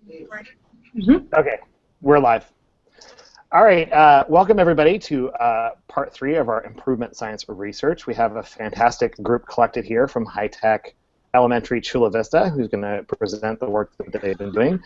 Okay, we're live. All right, welcome everybody to part 3 of our improvement science research. We have a fantastic group collected here from high-tech elementary Chula Vista, who's going to present the work that they've been doing.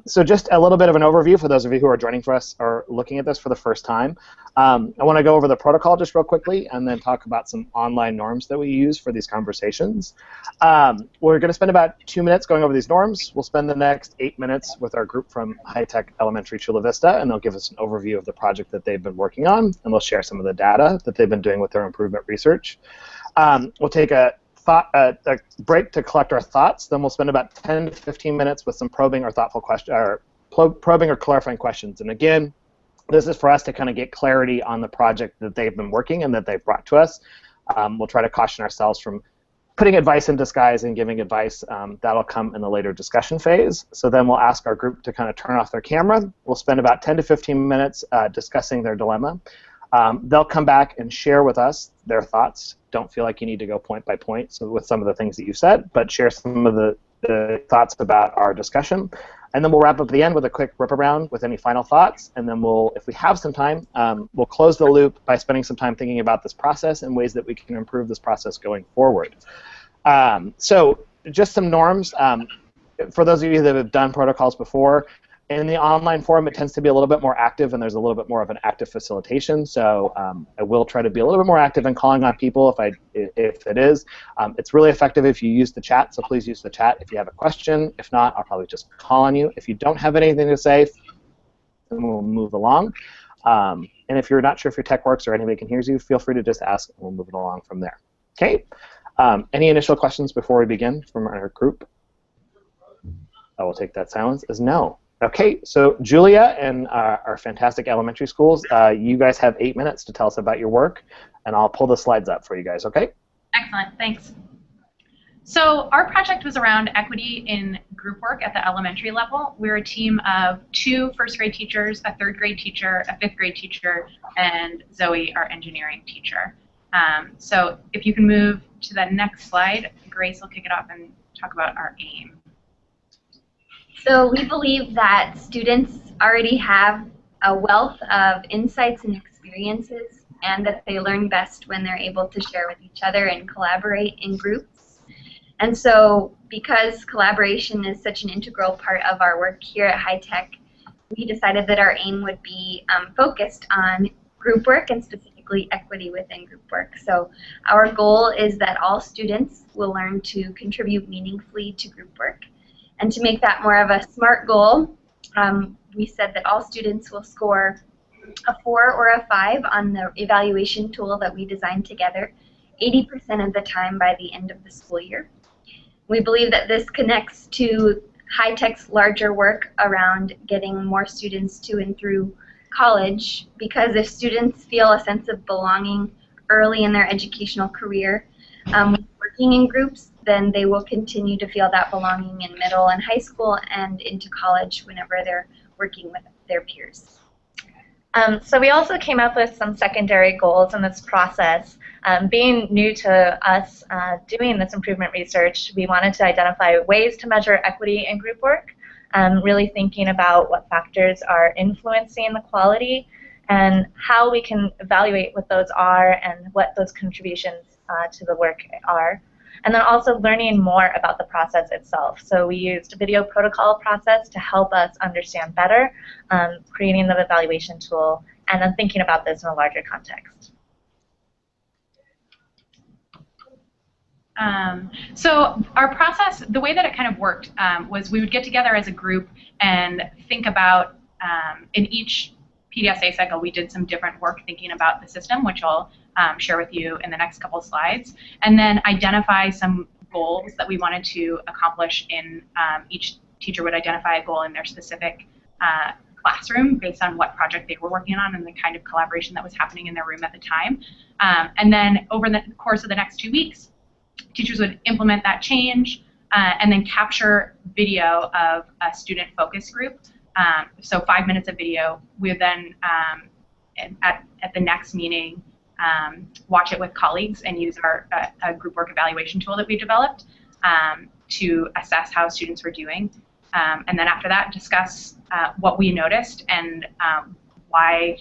So just a little bit of an overview for those of you who are joining for us or looking at this for the first time. I want to go over the protocol just real quickly and then talk about some online norms that we use for these conversations. We're going to spend about 2 minutes going over these norms. We'll spend the next 8 minutes with our group from high-tech elementary Chula Vista, and they'll give us an overview of the project that they've been working on, and they'll share some of the data that they've been doing with their improvement research. We'll take a break to collect our thoughts. Then we'll spend about 10 to 15 minutes with some probing or thoughtful questions, or probing or clarifying questions. And again, this is for us to kind of get clarity on the project that they've been working and that they've brought to us. We'll try to caution ourselves from putting advice in disguise and giving advice. That'll come in the later discussion phase. So then we'll ask our group to kind of turn off their camera. We'll spend about 10 to 15 minutes discussing their dilemma. They'll come back and share with us their thoughts. Don't feel like you need to go point by point with some of the things that you said, but share some of the thoughts about our discussion. And then we'll wrap up at the end with a quick rip around with any final thoughts. And then we'll, if we have some time, we'll close the loop by spending some time thinking about this process and ways that we can improve this process going forward. So just some norms. For those of you that have done protocols before, in the online forum, it tends to be a little bit more active, and there's a little bit more of an active facilitation. So I will try to be a little bit more active in calling on people if it is. It's really effective if you use the chat, so please use the chat if you have a question. If not, I'll probably just call on you. If you don't have anything to say, then we'll move along. And if you're not sure if your tech works or anybody can hear you, feel free to just ask, and we'll move it along from there. Okay. Any initial questions before we begin from our group? I will take that silence as no. Okay, so Julia and our fantastic elementary schools, you guys have 8 minutes to tell us about your work, and I'll pull the slides up for you guys, okay? Excellent, thanks. So our project was around equity in group work at the elementary level. We're a team of 2 first-grade teachers, a 3rd grade teacher, a 5th grade teacher, and Zoe, our engineering teacher. So if you can move to the next slide, Grace will kick it off and talk about our aim. So we believe that students already have a wealth of insights and experiences, and that they learn best when they're able to share with each other and collaborate in groups. And so because collaboration is such an integral part of our work here at High Tech, we decided that our aim would be focused on group work and specifically equity within group work. So our goal is that all students will learn to contribute meaningfully to group work. And to make that more of a SMART goal, we said that all students will score a 4 or a 5 on the evaluation tool that we designed together 80% of the time by the end of the school year. We believe that this connects to High Tech's larger work around getting more students to and through college, because if students feel a sense of belonging early in their educational career, working in groups, then they will continue to feel that belonging in middle and high school and into college whenever they're working with their peers. So we also came up with some secondary goals in this process. Being new to us doing this improvement research, we wanted to identify ways to measure equity in group work, really thinking about what factors are influencing the quality and how we can evaluate what those are and what those contributions to the work are. And then also learning more about the process itself. So we used a video protocol process to help us understand better, creating the evaluation tool, and then thinking about this in a larger context. So our process, the way that it kind of worked was we would get together as a group and think about, in each PDSA cycle, we did some different work thinking about the system, which I'll share with you in the next couple slides, and then identify some goals that we wanted to accomplish in each teacher would identify a goal in their specific classroom based on what project they were working on and the kind of collaboration that was happening in their room at the time. And then over the course of the next 2 weeks, teachers would implement that change and then capture video of a student focus group. So 5 minutes of video. We would then, at the next meeting, watch it with colleagues and use our group work evaluation tool that we developed to assess how students were doing. And then after that, discuss what we noticed and why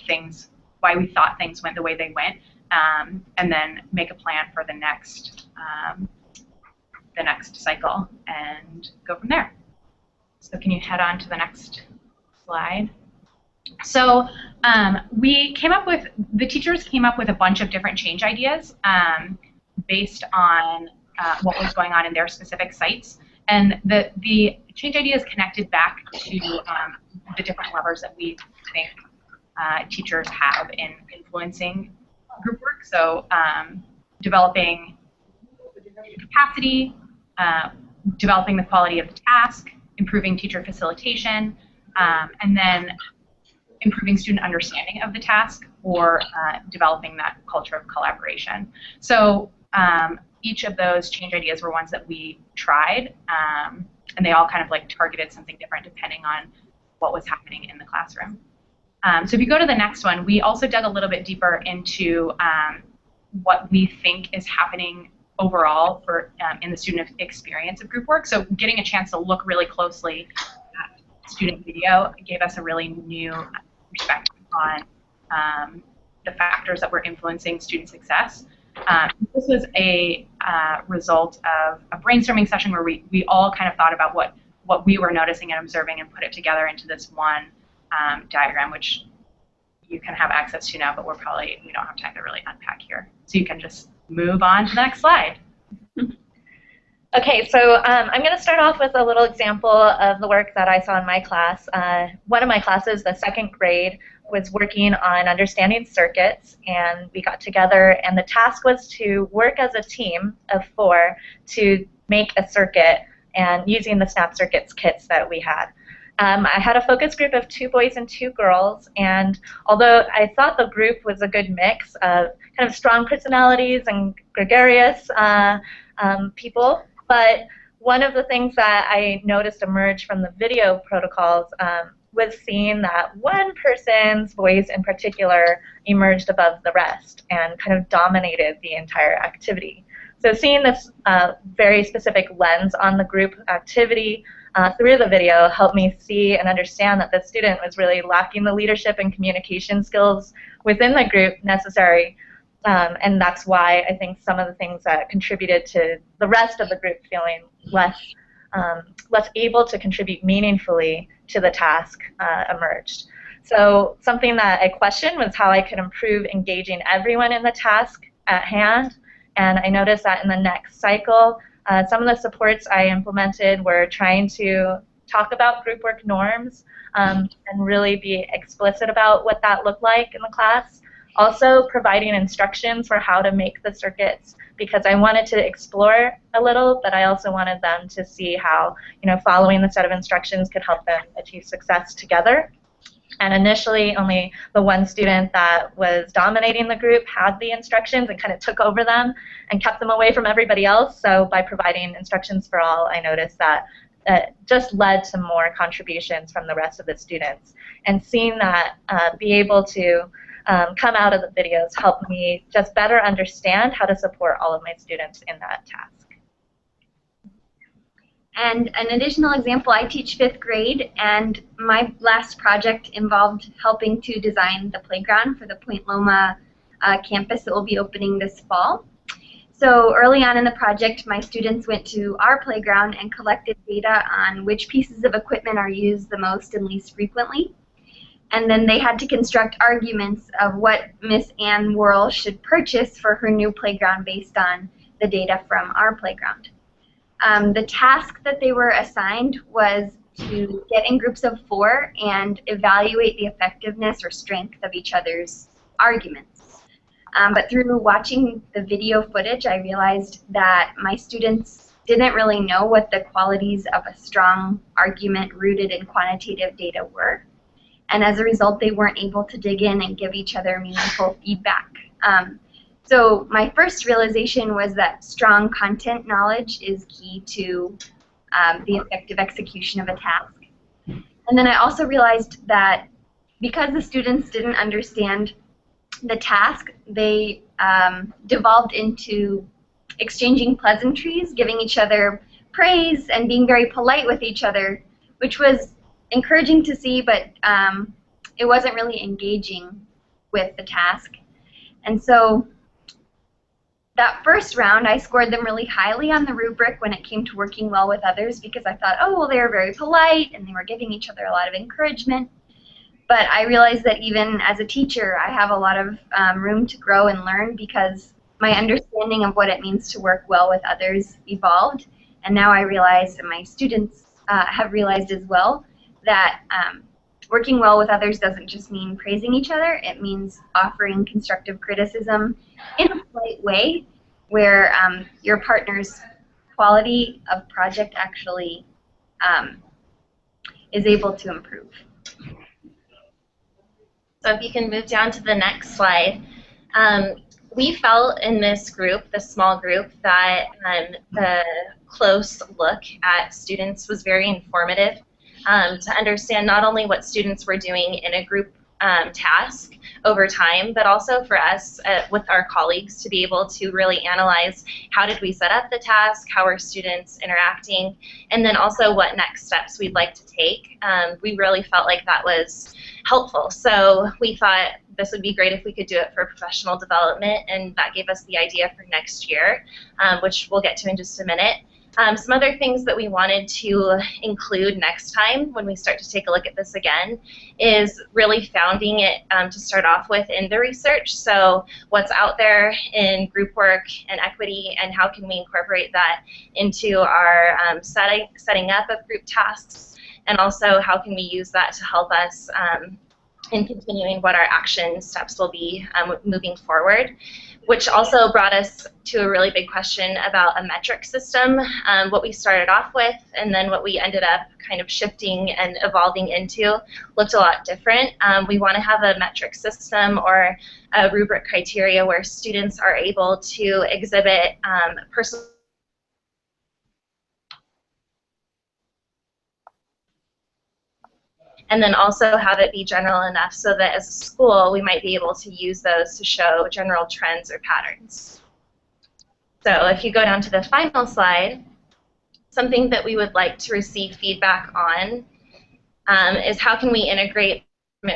we thought things went the way they went, and then make a plan for the next cycle and go from there. So can you head on to the next slide? So the teachers came up with a bunch of different change ideas based on what was going on in their specific sites. And the change ideas connected back to the different levers that we think teachers have in influencing group work. So developing capacity, developing the quality of the task, improving teacher facilitation, and then improving student understanding of the task, or developing that culture of collaboration. So each of those change ideas were ones that we tried, and they all kind of like targeted something different depending on what was happening in the classroom. So if you go to the next one, we also dug a little bit deeper into what we think is happening overall for in the student experience of group work. So getting a chance to look really closely at student video gave us a really new perspective on the factors that were influencing student success. This was a result of a brainstorming session where we all kind of thought about what we were noticing and observing and put it together into this one diagram, which you can have access to now, but we don't have time to really unpack here. So you can just move on to the next slide. Okay, so I'm going to start off with a little example of the work that I saw in my class. One of my classes, the second grade, was working on understanding circuits, and we got together, and the task was to work as a team of 4 to make a circuit and using the Snap Circuits kits that we had. I had a focus group of 2 boys and 2 girls, and although I thought the group was a good mix of kind of strong personalities and gregarious people, but one of the things that I noticed emerge from the video protocols was seeing that one person's voice in particular emerged above the rest and kind of dominated the entire activity. So seeing this very specific lens on the group activity through the video helped me see and understand that the student was really lacking the leadership and communication skills within the group necessary. And that's why I think some of the things that contributed to the rest of the group feeling less able to contribute meaningfully to the task emerged. So something that I questioned was how I could improve engaging everyone in the task at hand. And I noticed that in the next cycle, some of the supports I implemented were trying to talk about group work norms and really be explicit about what that looked like in the class. Also providing instructions for how to make the circuits, because I wanted to explore a little, but I also wanted them to see how, following the set of instructions could help them achieve success together. And initially, only the one student that was dominating the group had the instructions and kind of took over them and kept them away from everybody else. So by providing instructions for all, I noticed that it just led to more contributions from the rest of the students. And seeing that be able to come out of the videos helped me just better understand how to support all of my students in that task. And an additional example, I teach 5th grade, and my last project involved helping to design the playground for the Point Loma campus that will be opening this fall. So early on in the project, my students went to our playground and collected data on which pieces of equipment are used the most and least frequently. And then they had to construct arguments of what Miss Ann Worrell should purchase for her new playground based on the data from our playground. The task that they were assigned was to get in groups of 4 and evaluate the effectiveness or strength of each other's arguments. But through watching the video footage, I realized that my students didn't really know what the qualities of a strong argument rooted in quantitative data were. And as a result, they weren't able to dig in and give each other meaningful feedback. So my first realization was that strong content knowledge is key to the effective execution of a task. And then I also realized that because the students didn't understand the task, they devolved into exchanging pleasantries, giving each other praise, and being very polite with each other which was encouraging to see, but it wasn't really engaging with the task. And so that first round, I scored them really highly on the rubric when it came to working well with others, because I thought, oh, well, they were very polite and they were giving each other a lot of encouragement. But I realized that even as a teacher, I have a lot of room to grow and learn, because my understanding of what it means to work well with others evolved. And now I realize, and my students have realized as well, that working well with others doesn't just mean praising each other. It means offering constructive criticism in a polite way, where your partner's quality of project actually is able to improve. So if you can move down to the next slide. We felt in this group, this small group, that the close look at students was very informative to understand not only what students were doing in a group task over time, but also for us with our colleagues to be able to really analyze how did we set up the task, how are students interacting, and then also what next steps we'd like to take. We really felt like that was helpful. So we thought this would be great if we could do it for professional development, and that gave us the idea for next year, which we'll get to in just a minute. Some other things that we wanted to include next time when we start to take a look at this again is really founding it to start off with in the research. So what's out there in group work and equity, and how can we incorporate that into our setting up of group tasks, and also how can we use that to help us in continuing what our action steps will be moving forward, which also brought us to a really big question about a metric system, what we started off with and then what we ended up kind of shifting and evolving into looked a lot different. We want to have a metric system or a rubric criteria where students are able to exhibit personal and then also have it be general enough so that as a school we might be able to use those to show general trends or patterns. So if you go down to the final slide, something that we would like to receive feedback on is how can we integrate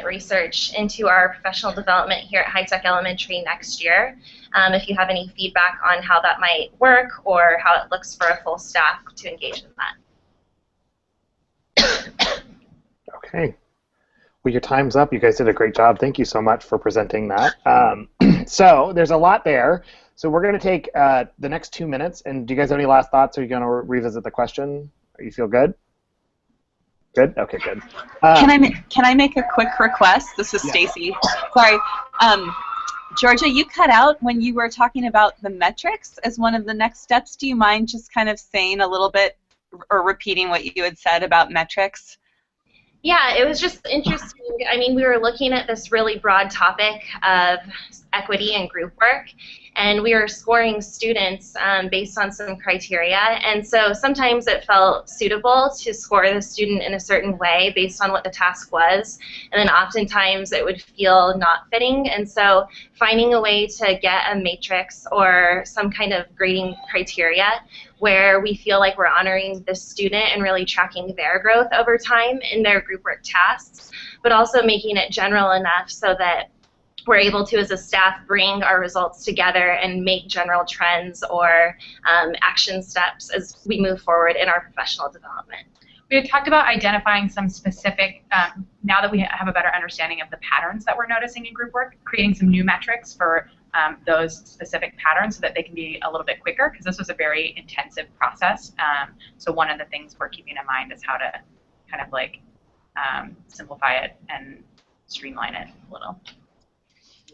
research into our professional development here at High Tech Elementary next year. If you have any feedback on how that might work or how it looks for a full staff to engage in that. Okay. Well, your time's up. You guys did a great job. Thank you so much for presenting that. So there's a lot there. So we're going to take the next 2 minutes. And do you guys have any last thoughts? Are you going to revisit the question? You feel good? Good? Okay, good. Can I make a quick request? This is Stacy. Sorry. Georgia, you cut out when you were talking about the metrics as one of the next steps. Do you mind just kind of saying a little bit or repeating what you had said about metrics? Yeah, it was just interesting. I mean, we were looking at this really broad topic of equity and group work, and we were scoring students based on some criteria, and so sometimes it felt suitable to score the student in a certain way based on what the task was, and then oftentimes it would feel not fitting, and so finding a way to get a matrix or some kind of grading criteria where we feel like we're honoring the student and really tracking their growth over time in their group work tasks, but also making it general enough so that we're able to, as a staff, bring our results together and make general trends or action steps as we move forward in our professional development. We had talked about identifying some specific, now that we have a better understanding of the patterns that we're noticing in group work, creating some new metrics for those specific patterns so that they can be a little bit quicker, because this was a very intensive process. So one of the things we're keeping in mind is how to kind of like simplify it and streamline it a little.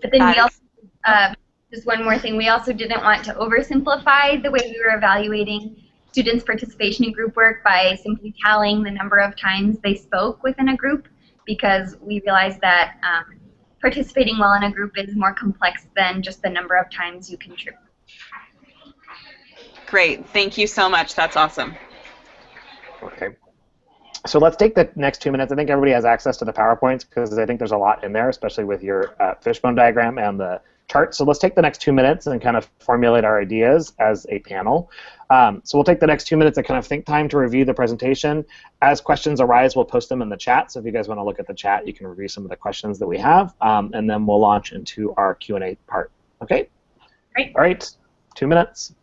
But then we also, just one more thing, we also didn't want to oversimplify the way we were evaluating students' participation in group work by simply tallying the number of times they spoke within a group, because we realized that participating well in a group is more complex than just the number of times you contribute. Great. Thank you so much. That's awesome. Okay. So let's take the next 2 minutes. I think everybody has access to the PowerPoints because I think there's a lot in there, especially with your fishbone diagram and the chart. So let's take the next 2 minutes and kind of formulate our ideas as a panel. So we'll take the next 2 minutes of kind of think time to review the presentation. As questions arise, we'll post them in the chat. So if you guys want to look at the chat, you can review some of the questions that we have, and then we'll launch into our Q&A part. Okay? Great. All right, 2 minutes.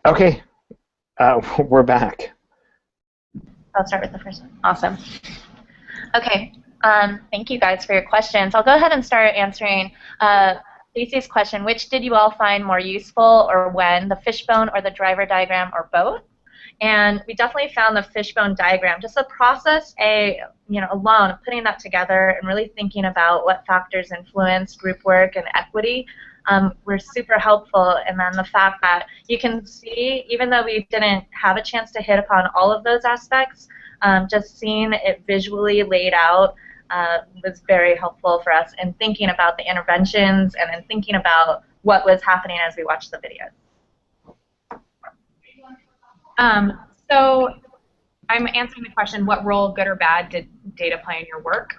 Okay, we're back. I'll start with the first one. Awesome. Okay. Thank you guys for your questions. I'll go ahead and start answering Stacey's question. Which did you all find more useful, or when? The fishbone or the driver diagram, or both? And we definitely found the fishbone diagram, just the process alone of putting that together and really thinking about what factors influence group work and equity were super helpful. And then the fact that you can see, even though we didn't have a chance to hit upon all of those aspects, just seeing it visually laid out was very helpful for us in thinking about the interventions and in thinking about what was happening as we watched the videos. So I'm answering the question, what role, good or bad, did data play in your work?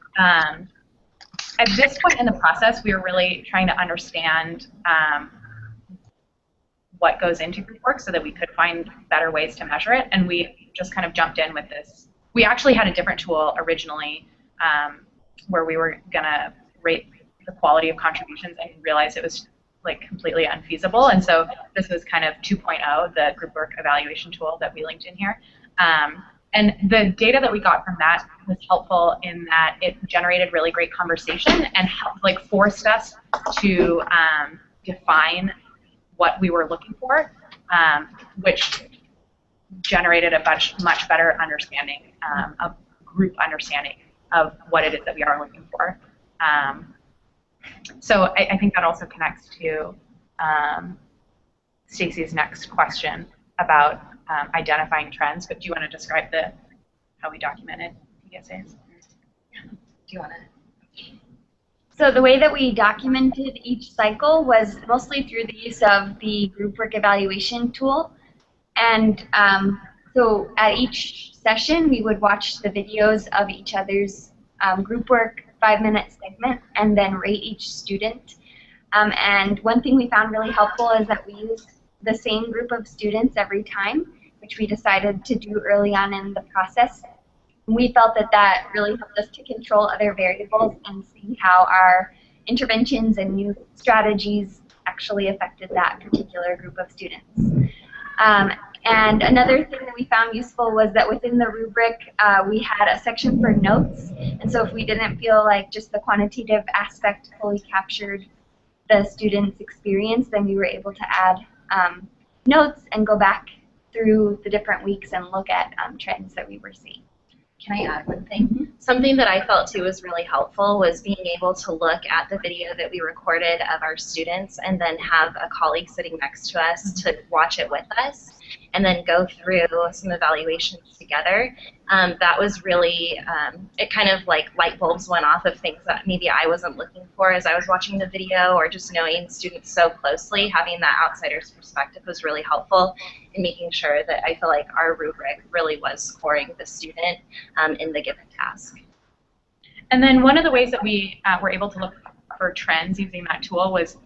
At this point in the process, we were really trying to understand what goes into group work so that we could find better ways to measure it, and we just kind of jumped in with this. We actually had a different tool originally where we were going to rate the quality of contributions and realized it was like completely unfeasible, and so this was kind of 2.0, the group work evaluation tool that we linked in here. And the data that we got from that was helpful in that it generated really great conversation and helped, forced us to define what we were looking for, which generated a much better understanding, of group understanding of what it is that we are looking for. So I think that also connects to Stacey's next question about identifying trends, but do you want to describe how we documented PDSAs? Do you want to? So the way that we documented each cycle was mostly through the use of the group work evaluation tool. And so at each session, we would watch the videos of each other's group work 5-minute segment and then rate each student. And one thing we found really helpful is that we used the same group of students every time, which we decided to do early on in the process. We felt that that really helped us to control other variables and see how our interventions and new strategies actually affected that particular group of students. And another thing that we found useful was that within the rubric, we had a section for notes. And so if we didn't feel like just the quantitative aspect fully captured the student's experience, then we were able to add notes and go back through the different weeks and look at trends that we were seeing. Can I add one thing? Something that I felt too was really helpful was being able to look at the video that we recorded of our students and then have a colleague sitting next to us to watch it with us and then go through some evaluations together. That was really, it kind of like light bulbs went off of things that maybe I wasn't looking for as I was watching the video, or just knowing students so closely. Having that outsider's perspective was really helpful in making sure that I feel like our rubric really was scoring the student in the given task. And then one of the ways that we were able to look for trends using that tool was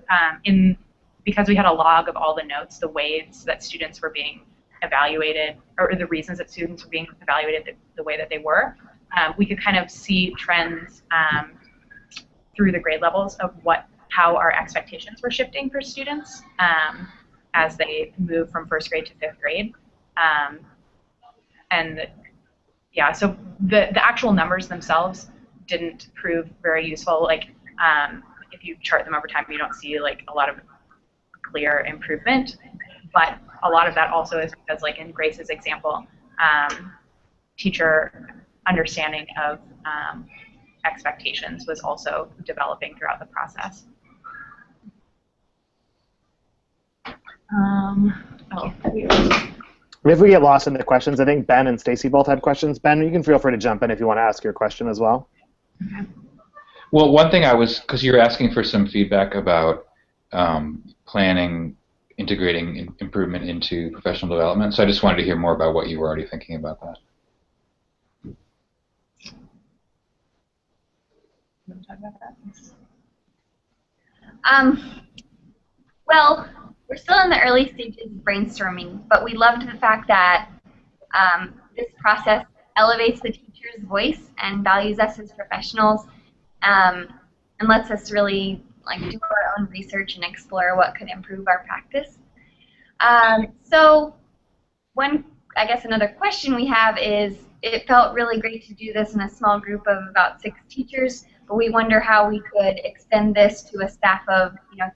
because we had a log of all the notes, the ways that students were being evaluated, or the reasons that students were being evaluated the way that they were, we could kind of see trends through the grade levels of how our expectations were shifting for students as they move from first grade to fifth grade. And yeah, so the actual numbers themselves didn't prove very useful. Like if you chart them over time, you don't see like a lot of clear improvement, but a lot of that also is because, like in Grace's example, teacher understanding of expectations was also developing throughout the process. If we get lost in the questions, I think Ben and Stacy both had questions. Ben, you can feel free to jump in if you want to ask your question as well. Okay. Well, one thing because you were asking for some feedback about planning, integrating improvement into professional development, so I just wanted to hear more about what you were already thinking about that. You want to talk about that? Well, we're still in the early stages of brainstorming, but we loved the fact that this process elevates the teacher's voice and values us as professionals, and lets us really do our own research and explore what could improve our practice. So I guess another question we have is, it felt really great to do this in a small group of about 6 teachers, but we wonder how we could extend this to a staff of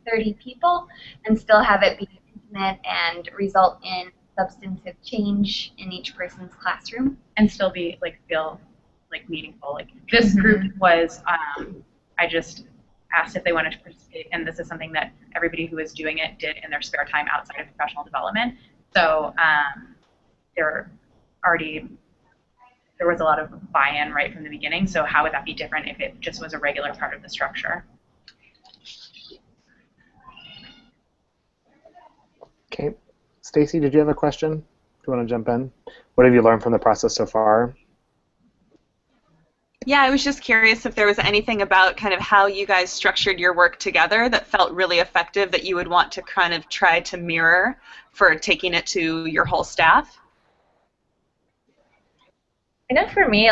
30 people and still have it be intimate and result in substantive change in each person's classroom. And still be feel meaningful. This group was, I just asked if they wanted to participate, and this is something that everybody who was doing it did in their spare time outside of professional development. So there was a lot of buy-in right from the beginning. So how would that be different if it just was a regular part of the structure? Okay, Stacy, did you have a question? Do you want to jump in? What have you learned from the process so far? Yeah, I was just curious if there was anything about kind of how you guys structured your work together that felt really effective that you would want to kind of try to mirror for taking it to your whole staff. I know for me,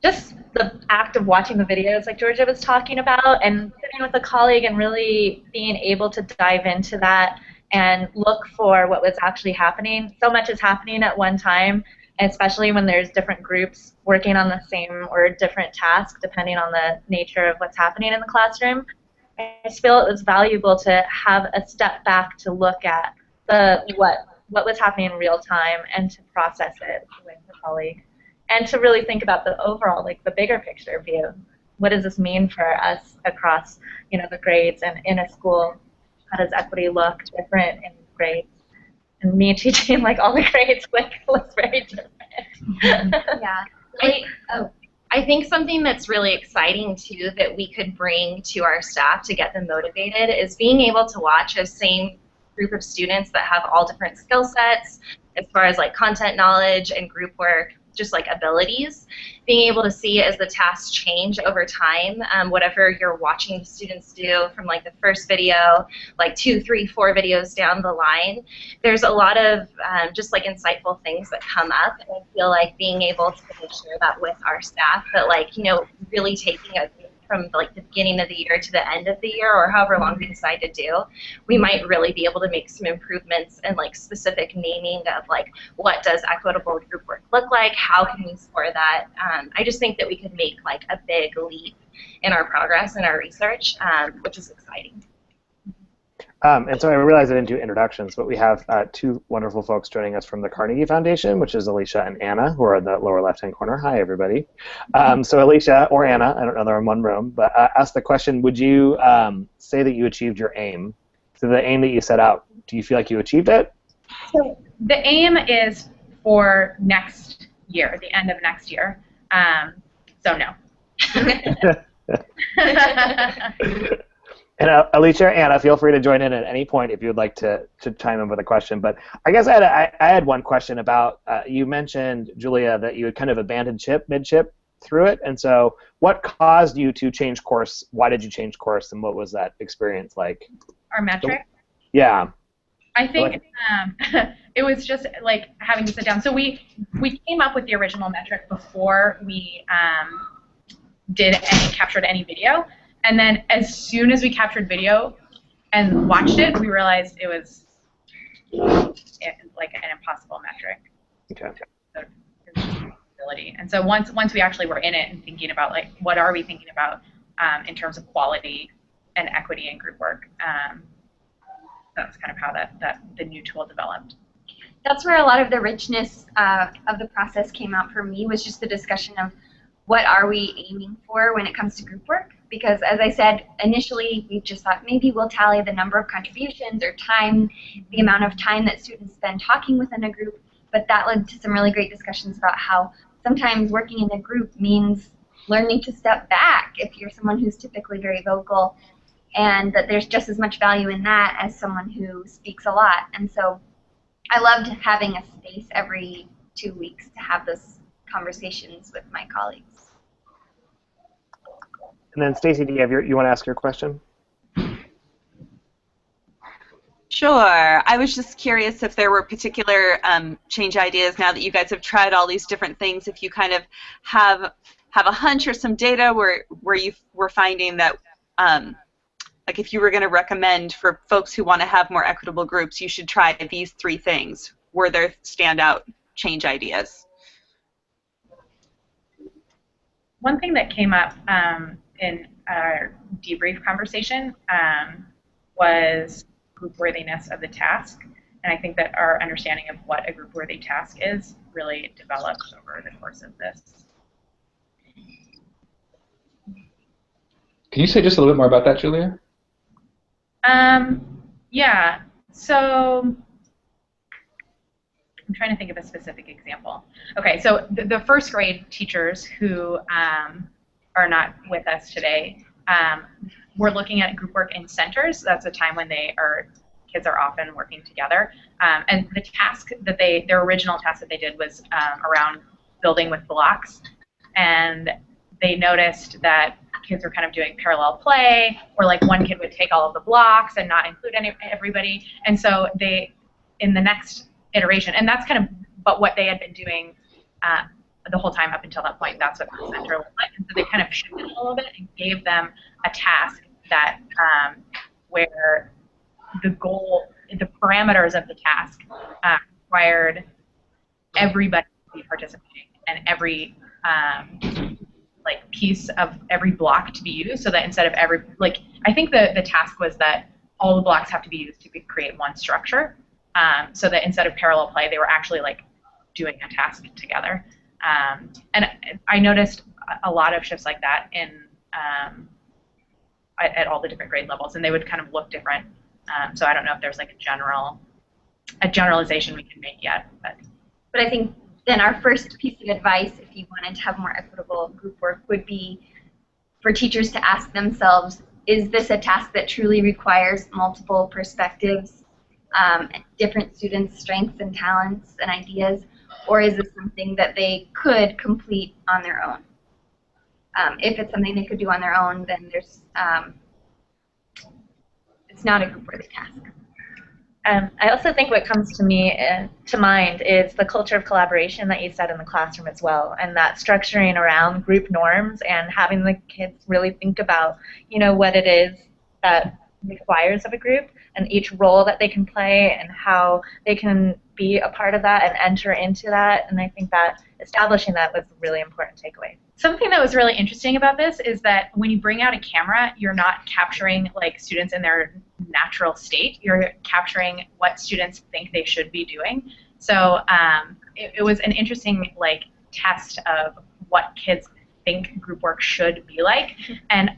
just the act of watching the videos like Georgia was talking about and sitting with a colleague and really being able to dive into that and look for what was actually happening. So much is happening at one time, especially when there's different groups working on the same or different task depending on the nature of what's happening in the classroom. I just feel it was valuable to have a step back to look at what was happening in real time and to process it with a colleague. And to really think about the overall, the bigger picture view. What does this mean for us across, the grades and in a school? How does equity look different in grades? And me teaching all the grades looks very different. Yeah. I think something that's really exciting too that we could bring to our staff to get them motivated is being able to watch a same group of students that have all different skill sets as far as content knowledge and group work, just abilities, being able to see as the tasks change over time, whatever you're watching students do from the first video, 2, 3, 4 videos down the line, there's a lot of just insightful things that come up, and I feel like being able to share that with our staff, that really taking a from like the beginning of the year to the end of the year, or however long we decide to do, we might really be able to make some improvements in like specific naming of like what does equitable group work look like, how can we score that. I just think that we could make like a big leap in our progress and our research, which is exciting. And so I realize I didn't do introductions, but we have two wonderful folks joining us from the Carnegie Foundation, which is Alicia and Anna, who are in the lower left-hand corner. Hi, everybody. So Alicia or Anna, I don't know, they're in one room, but ask the question, would you say that you achieved your aim? So the aim that you set out, do you feel like you achieved it? So the aim is for next year, the end of next year. So no. And Alicia or Anna, feel free to join in at any point if you'd like to chime in with a question. But I guess I had one question about, you mentioned, Julia, that you had kind of abandoned mid-ship through it. And so what caused you to change course? Why did you change course, and what was that experience like? Our metric? Yeah. I think it was just like having to sit down. So we came up with the original metric before we captured any video. And then as soon as we captured video and watched it, we realized it was like an impossible metric. Okay. And so once we actually were in it and thinking about like what are we thinking about in terms of quality and equity in group work, that's kind of how the new tool developed. That's where a lot of the richness of the process came out for me, was just the discussion of what are we aiming for when it comes to group work. Because as I said, initially we just thought maybe we'll tally the number of contributions or time, the amount of time that students spend talking within a group, but that led to some really great discussions about how sometimes working in a group means learning to step back if you're someone who's typically very vocal, and that there's just as much value in that as someone who speaks a lot. And so I loved having a space every 2 weeks to have those conversations with my colleagues. And then Stacy, do you want to ask your question? Sure. I was just curious if there were particular change ideas now that you guys have tried all these different things, if you kind of have a hunch or some data where you were finding that like if you were going to recommend for folks who want to have more equitable groups, you should try these 3 things. Were there standout change ideas? One thing that came up in our debrief conversation was group-worthiness of the task. And I think that our understanding of what a group-worthy task is really developed over the course of this. Can you say just a little bit more about that, Julia? Yeah, so I'm trying to think of a specific example. Okay, so the first grade teachers who are not with us today, we're looking at group work in centers. That's a time when kids are often working together. And the task that their original task that they did was around building with blocks. And they noticed that kids were kind of doing parallel play, or like one kid would take all of the blocks and not include everybody. And so in the next iteration, and that's kind of what they had been doing the whole time up until that point. That's what the center looked like. And so they kind of shifted a little bit and gave them a task that where the goal, the parameters of the task required everybody to be participating and every like piece of every block to be used, so that instead of I think the task was that all the blocks have to be used to create one structure, so that instead of parallel play, they were actually like doing a task together. And I noticed a lot of shifts like that in at all the different grade levels, and they would kind of look different. So I don't know if there's like a generalization we can make yet, but I think then our first piece of advice, if you wanted to have more equitable group work, would be for teachers to ask themselves, is this a task that truly requires multiple perspectives, different students' strengths and talents and ideas, or is this something that they could complete on their own? If it's something they could do on their own, then there's it's not a group-worthy task. I also think what comes to me to mind is the culture of collaboration that you said in the classroom as well, and that structuring around group norms and having the kids really think about, you know, what it is that requires of a group and each role that they can play and how they can be a part of that and enter into that. And I think that establishing that was a really important takeaway. Something that was really interesting about this is that when you bring out a camera, you're not capturing like students in their natural state. You're capturing what students think they should be doing. So it was an interesting like test of what kids think group work should be like. And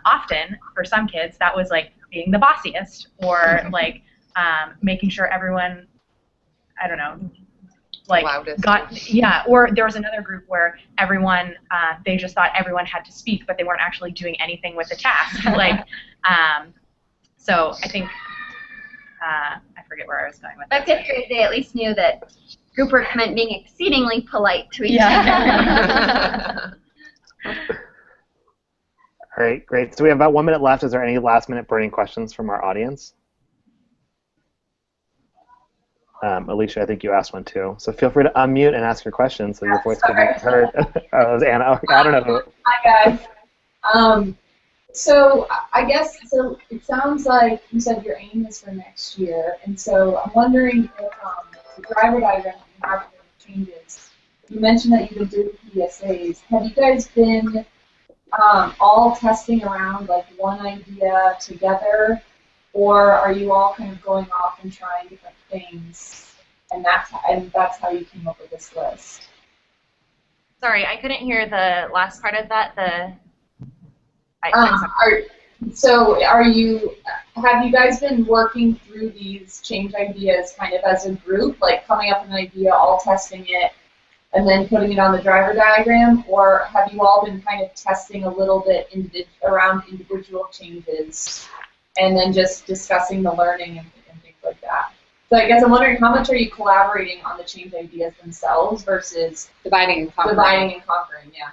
often for some kids that was like being the bossiest or like making sure everyone, I don't know, like or there was another group where everyone they just thought everyone had to speak, but they weren't actually doing anything with the task. Like so I think I forget where I was going with that. But fifth grade, they at least knew that group work meant being exceedingly polite to each other. All right, great. So we have about 1 minute left. Is there any last-minute burning questions from our audience? Alicia, I think you asked one too. So feel free to unmute and ask your question so your voice can be heard. Oh, it was Anna. I don't know who. Hi, guys. So I guess it sounds like you said your aim is for next year, and so I'm wondering if the driver diagram changes. You mentioned that you've been doing PDSAs. Have you guys been all testing around like one idea together, or are you all kind of going off and trying different things, and that's how you came up with this list? Sorry, I couldn't hear the last part of that. Have you guys been working through these change ideas kind of as a group, like coming up with an idea, all testing it, and then putting it on the driver diagram, or have you all been kind of testing a little bit around individual changes and then just discussing the learning and things like that? So I guess I'm wondering, how much are you collaborating on the change ideas themselves versus dividing and conquering, yeah.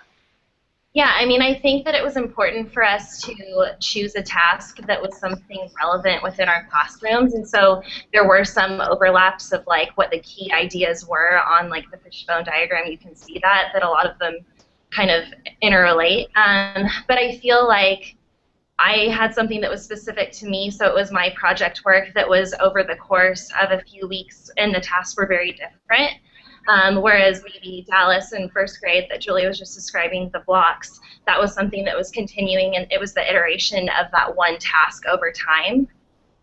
Yeah, I mean, I think that it was important for us to choose a task that was something relevant within our classrooms, and so there were some overlaps of like what the key ideas were on like the fishbone diagram. You can see that a lot of them kind of interrelate, but I feel like I had something that was specific to me, so it was my project work that was over the course of a few weeks, and the tasks were very different. Whereas maybe Dallas in first grade that Julie was just describing, the blocks, that was something that was continuing, and it was the iteration of that one task over time.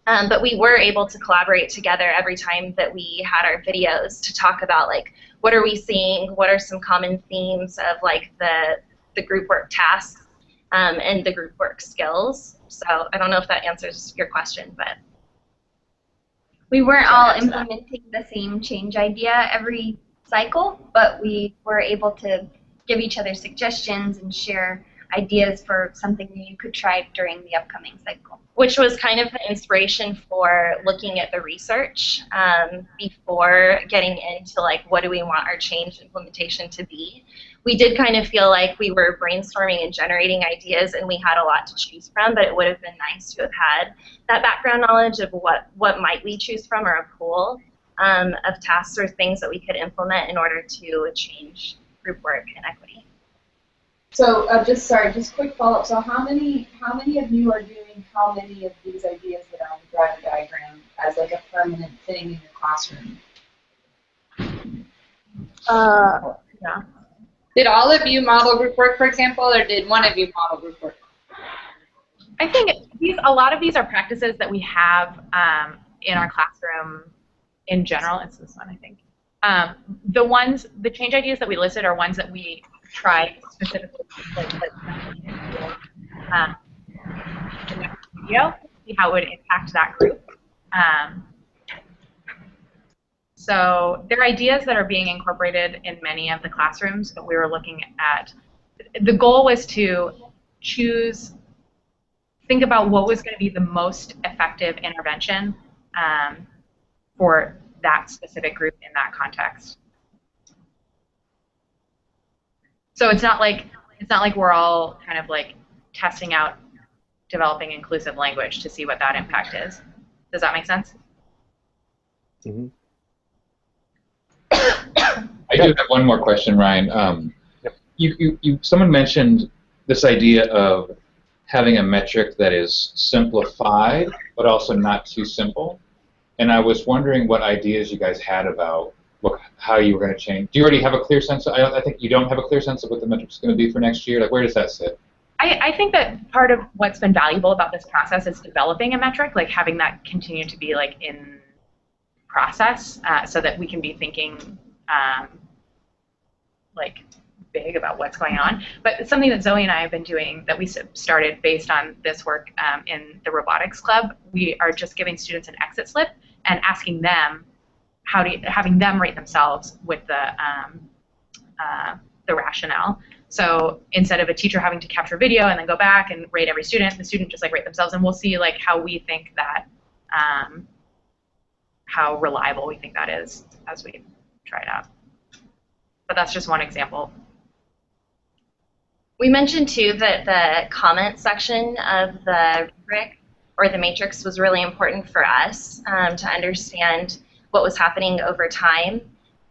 But we were able to collaborate together every time that we had our videos to talk about like, what are we seeing, what are some common themes of like the group work tasks and the group work skills. So I don't know if that answers your question, but. We weren't all implementing the same change idea every cycle, but we were able to give each other suggestions and share ideas for something that you could try during the upcoming cycle. Which was kind of the inspiration for looking at the research before getting into like, what do we want our change implementation to be. We did kind of feel like we were brainstorming and generating ideas, and we had a lot to choose from, but it would have been nice to have had that background knowledge of what might we choose from, or a pool of tasks or things that we could implement in order to change group work and equity. So just quick follow-up. So how many of you are doing how many of these ideas that are on the driver diagram as like a permanent thing in your classroom? Yeah. Did all of you model group work, for example, or did one of you model group work? I think a lot of these are practices that we have in our classroom in general. It's this one, I think. The change ideas that we listed are ones that we tried specifically in the next video, see how it would impact that group. So there are ideas that are being incorporated in many of the classrooms that we were looking at. The goal was to think about what was going to be the most effective intervention for that specific group in that context. So it's not like we're all kind of like testing out developing inclusive language to see what that impact is. Does that make sense? Mm-hmm. I do have one more question, Ryan. Someone mentioned this idea of having a metric that is simplified, but also not too simple. And I was wondering what ideas you guys had about how you were going to change. Do you already have a clear sense? I think you don't have a clear sense of what the metric is going to be for next year. Like, where does that sit? I think that part of what's been valuable about this process is developing a metric, like having that continue to be like in process, so that we can be thinking like big about what's going on. But something that Zoe and I have been doing that we started based on this work in the robotics club, we are just giving students an exit slip and asking them having them rate themselves with the rationale. So instead of a teacher having to capture video and then go back and rate every student, the student just like rate themselves, and we'll see like how we think that how reliable we think that is as we try it out. But that's just one example. We mentioned too that the comment section of the rubric or the matrix was really important for us to understand what was happening over time.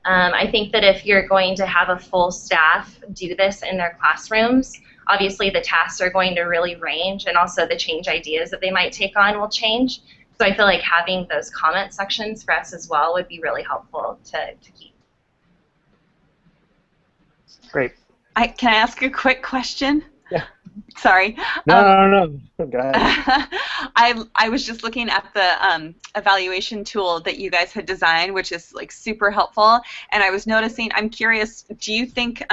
I think that if you're going to have a full staff do this in their classrooms, obviously the tasks are going to really range, and also the change ideas that they might take on will change. So I feel like having those comment sections for us as well would be really helpful to keep. Great. Can I ask a quick question? Yeah. Sorry. No. Go ahead. I was just looking at the evaluation tool that you guys had designed, which is like super helpful, and I was noticing, I'm curious, do you think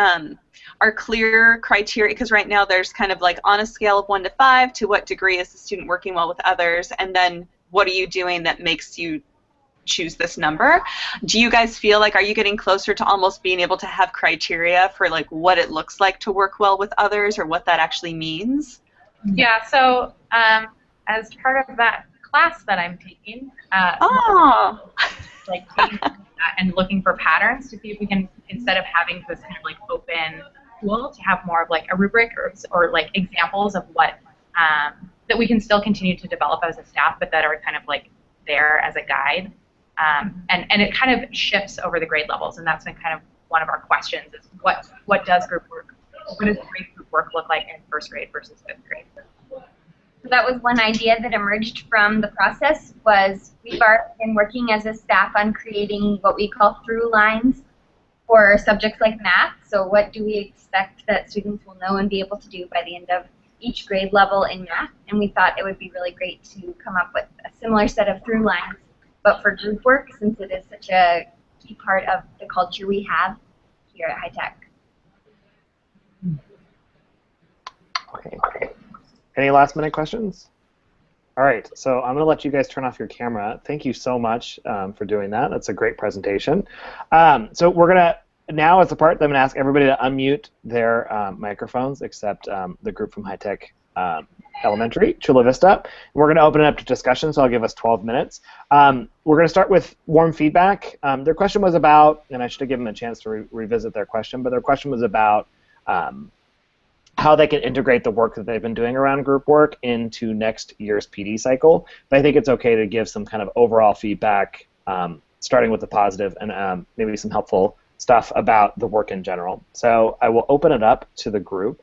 are clear criteria, because right now there's kind of like on a scale of 1 to 5, to what degree is the student working well with others, and then what are you doing that makes you choose this number? Do you guys feel like, are you getting closer to almost being able to have criteria for like what it looks like to work well with others, or what that actually means? Yeah, so as part of that class that I'm taking, like taking that and looking for patterns to see if we can, instead of having this kind of like open tool, to have more of like a rubric or like examples of what that we can still continue to develop as a staff, but that are kind of like there as a guide. And it kind of shifts over the grade levels, and that's been kind of one of our questions is what does group work, what does grade group work look like in first grade versus fifth grade? So that was one idea that emerged from the process, was we've already been working as a staff on creating what we call through lines for subjects like math. So what do we expect that students will know and be able to do by the end of each grade level in math? And we thought it would be really great to come up with a similar set of through lines, but for group work, since it is such a key part of the culture we have here at High Tech. Okay. Any last minute questions? All right, so I'm going to let you guys turn off your camera. Thank you so much for doing that. That's a great presentation. So we're going to, now as the part that I'm going to ask everybody to unmute their microphones, except the group from High Tech Elementary, Chula Vista. We're going to open it up to discussion, so I'll give us 12 minutes. We're going to start with warm feedback. Their question was about, and I should have given them a chance to revisit their question, but their question was about how they can integrate the work that they've been doing around group work into next year's PD cycle. But I think it's okay to give some kind of overall feedback, starting with the positive and maybe some helpful stuff about the work in general. So I will open it up to the group.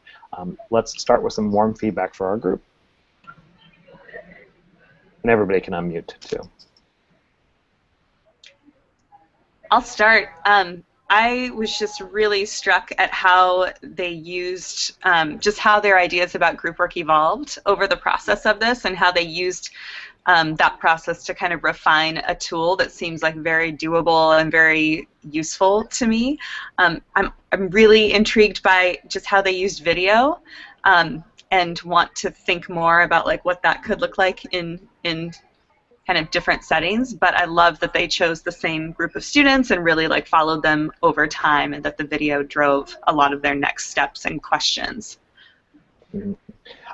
Let's start with some warm feedback for our group. And everybody can unmute too. I'll start. I was just really struck at how they used, just how their ideas about group work evolved over the process of this, and how they used that process to kind of refine a tool that seems like very doable and very useful to me. I'm really intrigued by just how they used video, and want to think more about like what that could look like in kind of different settings. But I love that they chose the same group of students and really like followed them over time, and that the video drove a lot of their next steps and questions.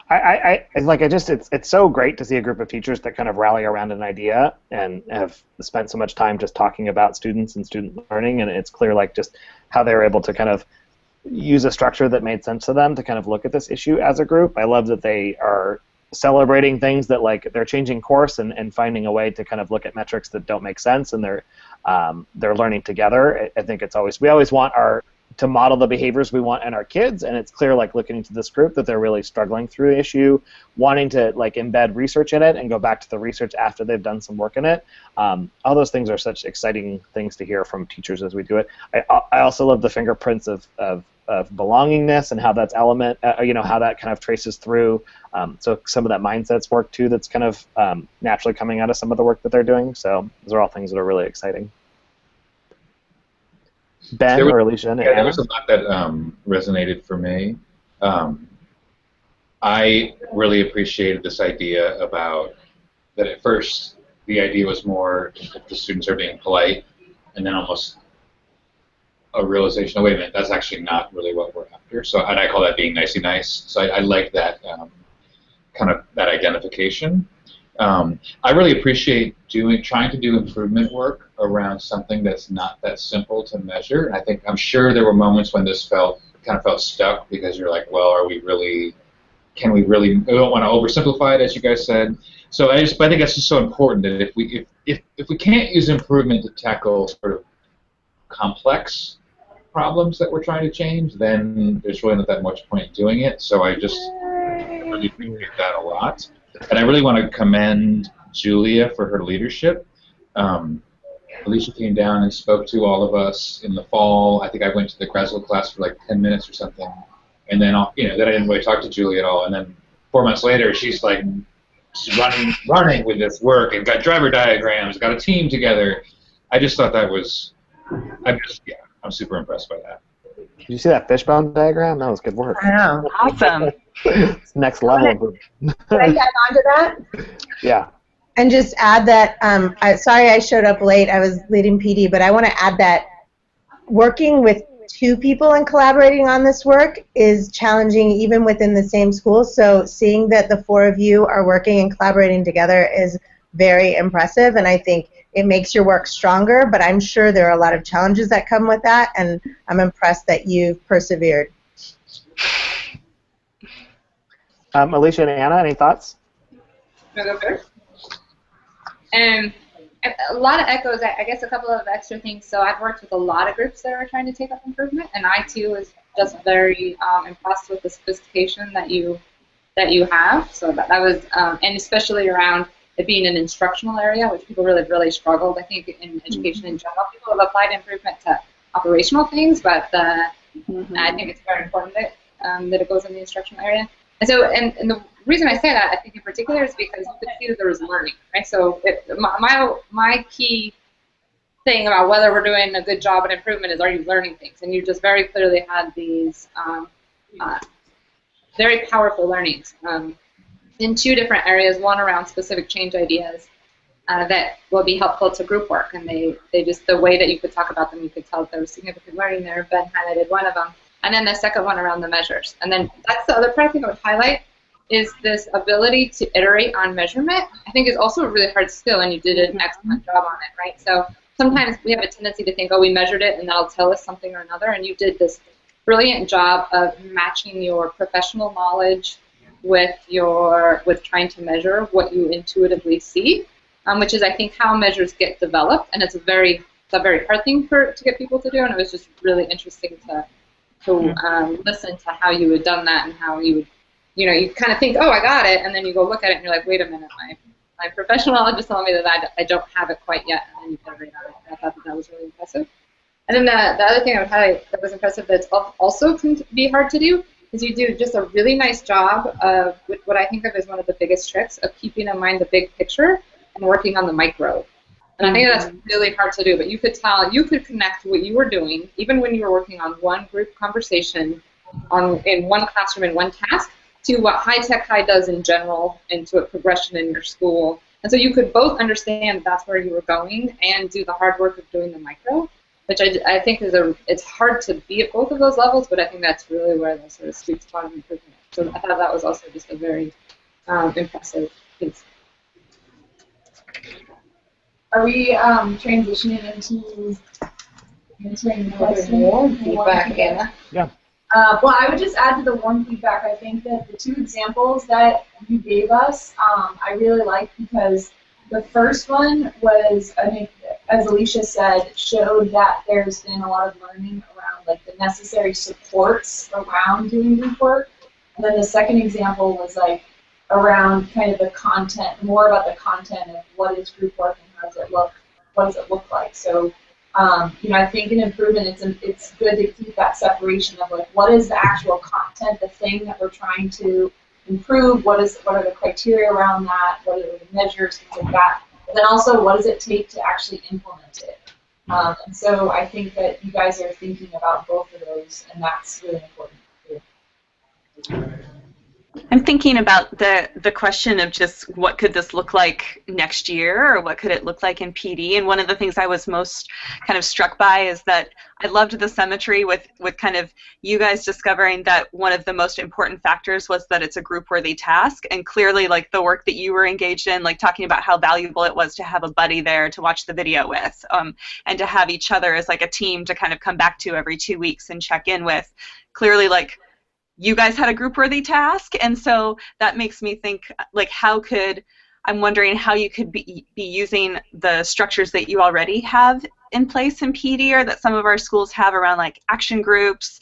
It's so great to see a group of teachers that kind of rally around an idea and have spent so much time just talking about students and student learning, and it's clear like just how they were able to kind of use a structure that made sense to them to kind of look at this issue as a group. I love that they are celebrating things that like they're changing course and finding a way to kind of look at metrics that don't make sense, and they're learning together. I think we always want to model the behaviors we want in our kids, and it's clear, like looking into this group, that they're really struggling through the issue, wanting to like embed research in it and go back to the research after they've done some work in it. All those things are such exciting things to hear from teachers as we do it. I also love the fingerprints of belongingness and how that's how that kind of traces through. So some of that mindset's work too that's kind of naturally coming out of some of the work that they're doing. So those are all things that are really exciting. Ben or Alicia? Yeah, there was a lot that resonated for me. I really appreciated this idea about that at first the idea was more if the students are being polite, and then almost a realization, oh, wait a minute, that's actually not really what we're after. So, and I call that being nicey nice. So I like that kind of that identification. I really appreciate trying to do improvement work around something that's not that simple to measure. And I'm sure there were moments when this kind of felt stuck, because you're like, well, we don't want to oversimplify it, as you guys said. So I think that's just so important that if we can't use improvement to tackle sort of complex problems that we're trying to change, then there's really not that much point in doing it. So I really appreciate that a lot. And I really want to commend Julia for her leadership. Alicia came down and spoke to all of us in the fall. I think I went to the grad school class for like 10 minutes or something. And then, then I didn't really talk to Julia at all. And then 4 months later, she's like running with this work and got driver diagrams, got a team together. I just thought that was, I'm super impressed by that. Did you see that fishbone diagram? That was good work. I know. Awesome. It's next level. Can I add on to that? Yeah. And just add that, sorry I showed up late. I was leading PD, but I want to add that working with two people and collaborating on this work is challenging even within the same school. So seeing that the four of you are working and collaborating together is very impressive, and I think it makes your work stronger, but I'm sure there are a lot of challenges that come with that, and I'm impressed that you've persevered. Alicia and Anna, any thoughts? I'll go first. A lot of echoes, I guess a couple of extra things. So I've worked with a lot of groups that are trying to take up improvement, and I too was just very impressed with the sophistication that you have. So that was, and especially around it being an instructional area, which people really struggled. I think in education in general, people have applied improvement to operational things, but I think it's very important that it goes in the instructional area. And so, and the reason I say that, I think in particular, is because you could see that there was learning, right? So my key thing about whether we're doing a good job at improvement is, are you learning things? And you just very clearly had these very powerful learnings in two different areas, one around specific change ideas that will be helpful to group work. And they just, the way that you could talk about them, you could tell that there was significant learning there. Ben highlighted one of them. And then the second one around the measures. And then that's the other part I think I would highlight, is this ability to iterate on measurement. I think is also a really hard skill, and you did an excellent job on it, right? So sometimes we have a tendency to think, oh, we measured it and that'll tell us something or another, and you did this brilliant job of matching your professional knowledge with trying to measure what you intuitively see, which is, I think, how measures get developed, and it's a very hard thing to get people to do, and it was just really interesting to listen to how you had done that, and how you would, you kind of think, oh, I got it, and then you go look at it and you're like, wait a minute, my professional knowledge is telling me that I don't have it quite yet, and then you iterate on it. And I thought that was really impressive. And then the other thing I would highlight that was impressive that's also can be hard to do is you do just a really nice job of what I think of as one of the biggest tricks of keeping in mind the big picture and working on the micro. And I think that's really hard to do, but you could tell, you could connect what you were doing, even when you were working on one group conversation in one classroom in one task, to what High Tech High does in general, and to a progression in your school. And so you could both understand that's where you were going and do the hard work of doing the micro, which I think it's hard to be at both of those levels, but I think that's really where the sort of sweet spot of improvement. So I thought that was also just a very impressive piece. Are we transitioning into answering questions? Feedback, Anna. Yeah. Well, I would just add to the warm feedback. I think that the two examples that you gave us, I really liked because the first one was, I think, as Alicia said, showed that there's been a lot of learning around like the necessary supports around doing group work. And then the second example was like around kind of the content, more about the content of what is group work and how does it look, what does it look like. So, you know, I think in improvement, it's good to keep that separation of like what is the actual content, the thing that we're trying to improve, what are the criteria around that, what are the measures, things like that. But then also, what does it take to actually implement it? And so I think that you guys are thinking about both of those, and that's really important too. I'm thinking about the question of just what could this look like next year, or what could it look like in PD, and one of the things I was most kind of struck by is that I loved the symmetry with kind of you guys discovering that one of the most important factors was that it's a group-worthy task, and clearly like the work that you were engaged in, like talking about how valuable it was to have a buddy there to watch the video with, and to have each other as like a team to kind of come back to every 2 weeks and check in with. Clearly, like, you guys had a group-worthy task, and so that makes me think, like, I'm wondering how you could be using the structures that you already have in place in PD, or that some of our schools have around, like, action groups,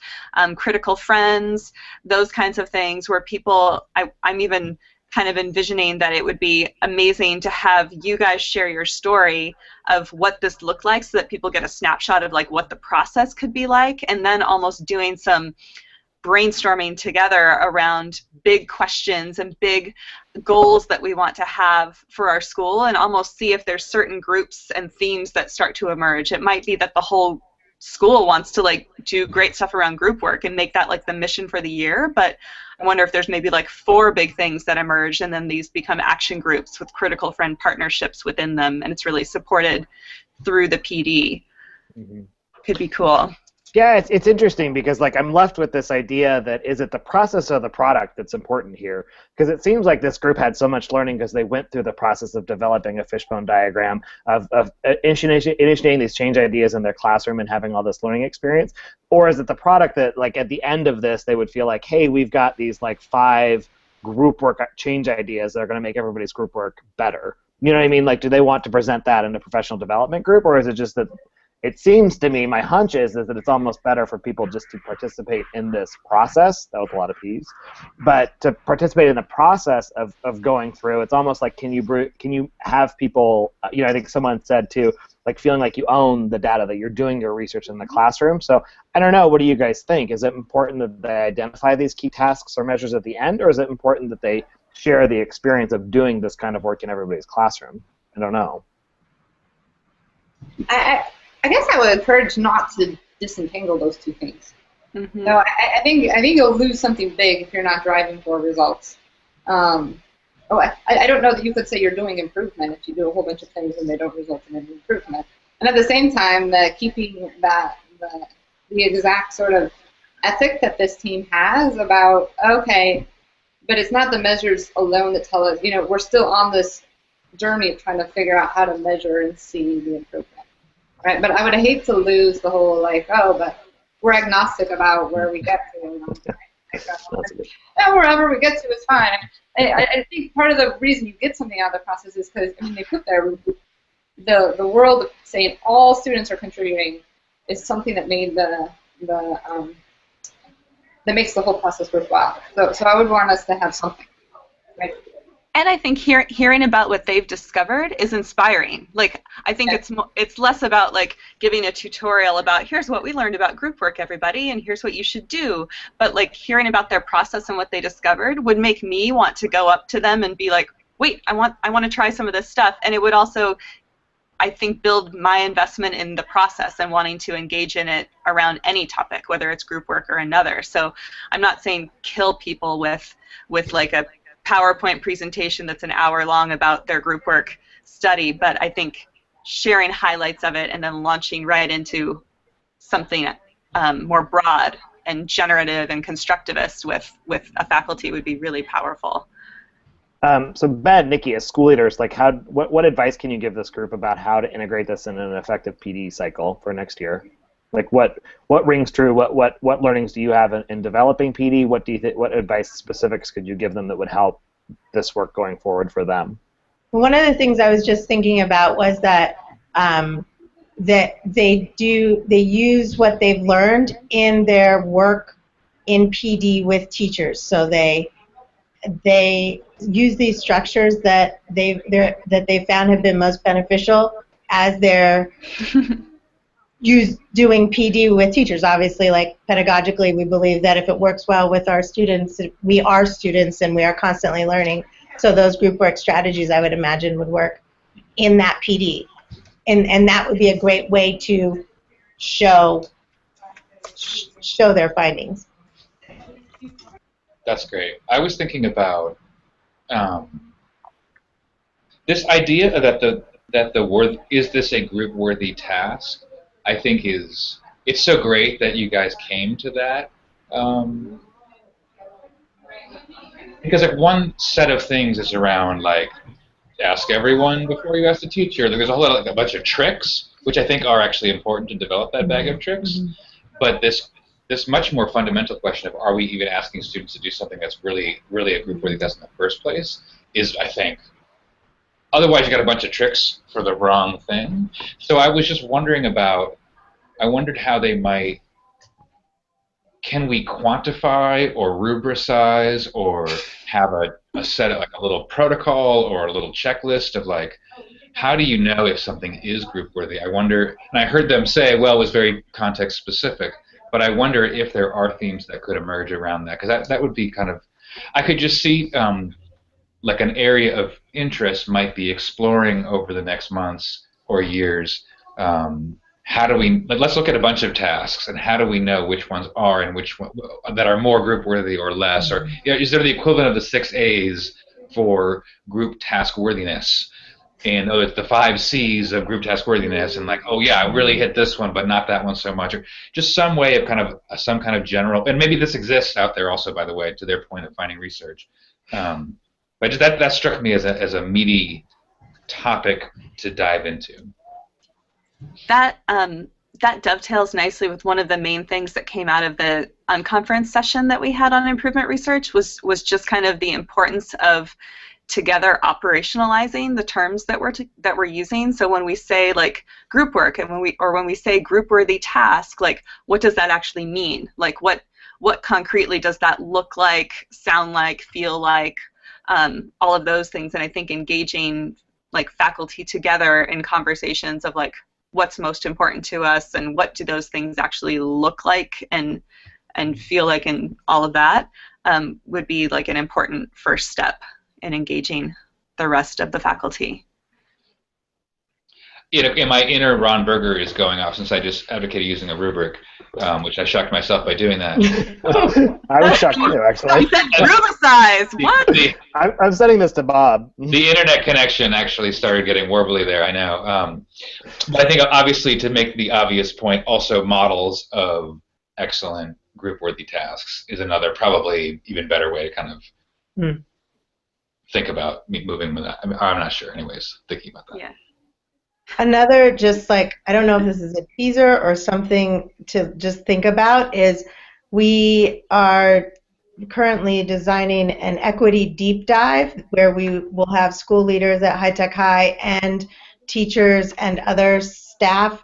critical friends, those kinds of things, where people, I'm even kind of envisioning that it would be amazing to have you guys share your story of what this looked like so that people get a snapshot of, like, what the process could be like, and then almost doing some brainstorming together around big questions and big goals that we want to have for our school, and almost see if there's certain groups and themes that start to emerge. It might be that the whole school wants to like do great stuff around group work and make that like the mission for the year, but I wonder if there's maybe like 4 big things that emerge, and then these become action groups with critical friend partnerships within them, and it's really supported through the PD. Mm-hmm. Could be cool. Yeah, it's interesting because like I'm left with this idea that is it the process or the product that's important here? Because it seems like this group had so much learning because they went through the process of developing a fishbone diagram, of initiating these change ideas in their classroom and having all this learning experience. Or is it the product that like at the end of this they would feel like, hey, we've got these like 5 group work change ideas that are going to make everybody's group work better? You know what I mean? Like, do they want to present that in a professional development group, or is it just that it seems to me, my hunch is that it's almost better for people just to participate in this process. That was a lot of P's. But to participate in the process of going through, it's almost like can you have people, you know, I think someone said too, like feeling like you own the data, that you're doing your research in the classroom. So I don't know, what do you guys think? Is it important that they identify these key tasks or measures at the end, or is it important that they share the experience of doing this kind of work in everybody's classroom? I don't know. I guess I would encourage not to disentangle those two things. Mm-hmm. So I think you'll lose something big if you're not driving for results. I don't know that you could say you're doing improvement if you do a whole bunch of things and they don't result in an improvement. And at the same time, keeping the exact sort of ethic that this team has about, okay, but it's not the measures alone that tell us, you know, we're still on this journey of trying to figure out how to measure and see the improvement. Right, but I would hate to lose the whole like, oh, but we're agnostic about where we get to. You know? Wherever we get to is fine. I think part of the reason you get something out of the process is because they put there the world of saying all students are contributing is something that made that makes the whole process worthwhile. So I would want us to have something, right? And I think hearing about what they've discovered is inspiring. Like, I think it's less about like giving a tutorial about here's what we learned about group work, everybody, and here's what you should do. But like hearing about their process and what they discovered would make me want to go up to them and be like, wait, I want to try some of this stuff. And it would also, I think, build my investment in the process and wanting to engage in it around any topic, whether it's group work or another. So I'm not saying kill people with like a PowerPoint presentation that's an hour long about their group work study, but I think sharing highlights of it and then launching right into something more broad and generative and constructivist with a faculty would be really powerful. So Ben, Nikki, as school leaders, like what advice can you give this group about how to integrate this in an effective PD cycle for next year? Like what rings true? What learnings do you have in developing PD? What do you think? What advice specifics could you give them that would help this work going forward for them? One of the things I was just thinking about was that that they use what they've learned in their work in PD with teachers. So they use these structures that they found have been most beneficial as they're doing PD with teachers. Obviously, like pedagogically, we believe that if it works well with our students, we are students and we are constantly learning. So those group work strategies, I would imagine, would work in that PD. And that would be a great way to show their findings. That's great. I was thinking about this idea that is this a group-worthy task? I think it's so great that you guys came to that. Because like one set of things is around like ask everyone before you ask the teacher. There's a bunch of tricks, which I think are actually important to develop that bag of tricks. But this much more fundamental question of are we even asking students to do something that's really a group-worthy task in the first place is, I think, otherwise you got a bunch of tricks for the wrong thing. So I was just wondering I wondered how they might, can we quantify or rubricize or have a set of like a little protocol or a little checklist of like, how do you know if something is group-worthy? I wonder, and I heard them say, well, it was very context-specific, but I wonder if there are themes that could emerge around that, because that would be kind of, I could just see like an area of interest might be exploring over the next months or years. How do we, let's look at a bunch of tasks, and how do we know which ones are and which one, that are more group-worthy or less? Or is there the equivalent of the 6 A's for group task worthiness? And it's the 5 C's of group task worthiness, and like, oh yeah, I really hit this one, but not that one so much. Or just some way of some kind of general, and maybe this exists out there also, by the way, to their point of finding research. But just that struck me as a meaty topic to dive into. That dovetails nicely with one of the main things that came out of the unconference session that we had on improvement research was just kind of the importance of together operationalizing the terms that we're using. So when we say like group work and when we say group worthy task, like what does that actually mean? Like what concretely does that look like, sound like, feel like, all of those things. And I think engaging like faculty together in conversations of like what's most important to us and what do those things actually look like and feel like, and all of that would be like an important first step in engaging the rest of the faculty. And my inner Ron Berger is going off since I just advocated using a rubric, which I shocked myself by doing that. I was shocked too, actually. You said rubricize. What? I'm sending this to Bob. The internet connection actually started getting warbly there, I know. But I think obviously to make the obvious point, also models of excellent group-worthy tasks is another probably even better way to kind of think about moving with that. I mean, I'm not sure, anyways, thinking about that. Yeah. Another, just like, I don't know if this is a teaser or something to just think about, is we are currently designing an equity deep dive where we will have school leaders at High Tech High and teachers and other staff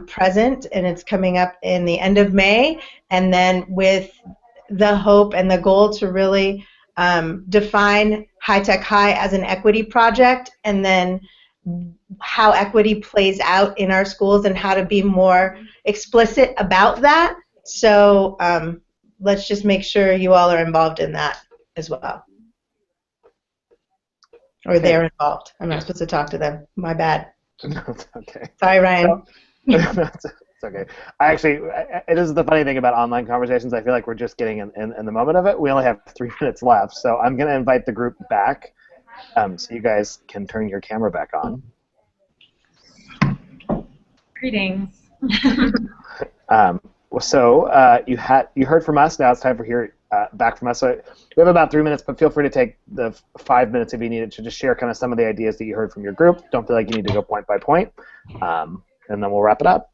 present, and it's coming up in the end of May, and then with the hope and the goal to really define High Tech High as an equity project, and then how equity plays out in our schools and how to be more explicit about that. So let's just make sure you all are involved in that as well. Or they're involved. I'm not supposed to talk to them. My bad. Okay. Sorry, Ryan. It's okay. It is the funny thing about online conversations. I feel like we're just getting in the moment of it. We only have 3 minutes left, so I'm going to invite the group back so you guys can turn your camera back on. Greetings. So you heard from us. Now it's time for hear back from us. So we have about 3 minutes, but feel free to take the 5 minutes if you need it to just share kind of some of the ideas that you heard from your group. Don't feel like you need to go point by point, and then we'll wrap it up.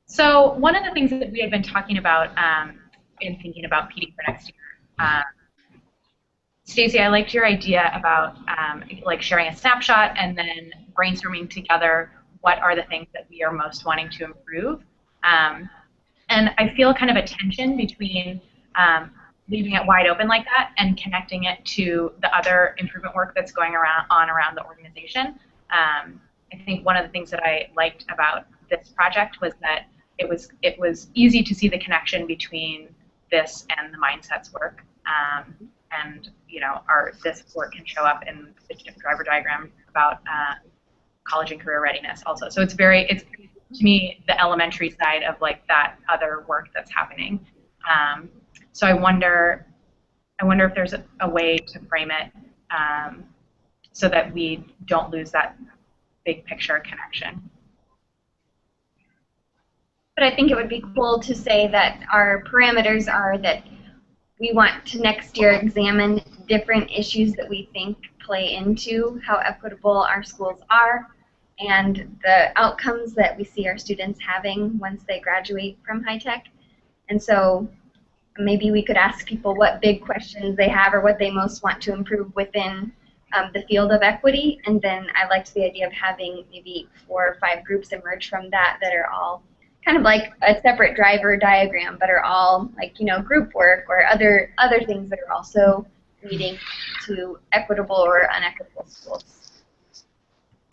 So one of the things that we had been talking about in thinking about PD for next year, Stacey, I liked your idea about like sharing a snapshot and then brainstorming together what are the things that we are most wanting to improve. And I feel kind of a tension between leaving it wide open like that and connecting it to the other improvement work that's going on around the organization. I think one of the things that I liked about this project was that it was easy to see the connection between this and the mindsets work. And you know, this work can show up in the driver diagram about college and career readiness also. So it's to me the elementary side of like that other work that's happening. So I wonder if there's a way to frame it so that we don't lose that big picture connection. But I think it would be cool to say that our parameters are that we want to next year examine different issues that we think play into how equitable our schools are and the outcomes that we see our students having once they graduate from high tech. And so maybe we could ask people what big questions they have or what they most want to improve within the field of equity. And then I liked the idea of having maybe 4 or 5 groups emerge from that are all kind of like a separate driver diagram, but are all like, you know, group work or other things that are also leading to equitable or unequitable schools.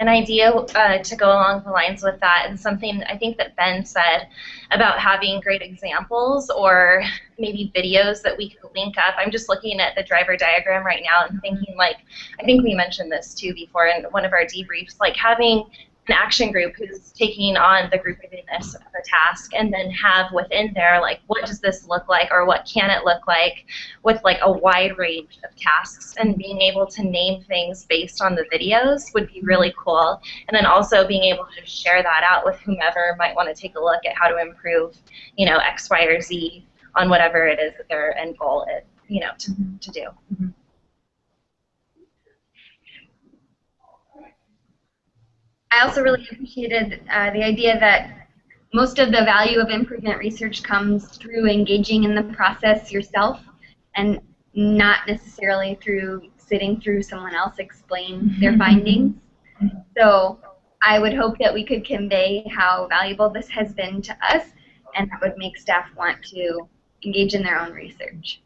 An idea to go along the lines with that, and something I think that Ben said about having great examples or maybe videos that we could link up. I'm just looking at the driver diagram right now and thinking, like, I think we mentioned this too before in one of our debriefs, like having an action group who's taking on the group readiness of a task, and then have within there, like, what does this look like, or what can it look like, with like a wide range of tasks, and being able to name things based on the videos would be really cool. And then also being able to share that out with whomever might want to take a look at how to improve, you know, X, Y, or Z on whatever it is that their end goal is, you know, to do. Mm-hmm. I also really appreciated the idea that most of the value of improvement research comes through engaging in the process yourself and not necessarily through sitting through someone else explain their findings. So I would hope that we could convey how valuable this has been to us, and that would make staff want to engage in their own research.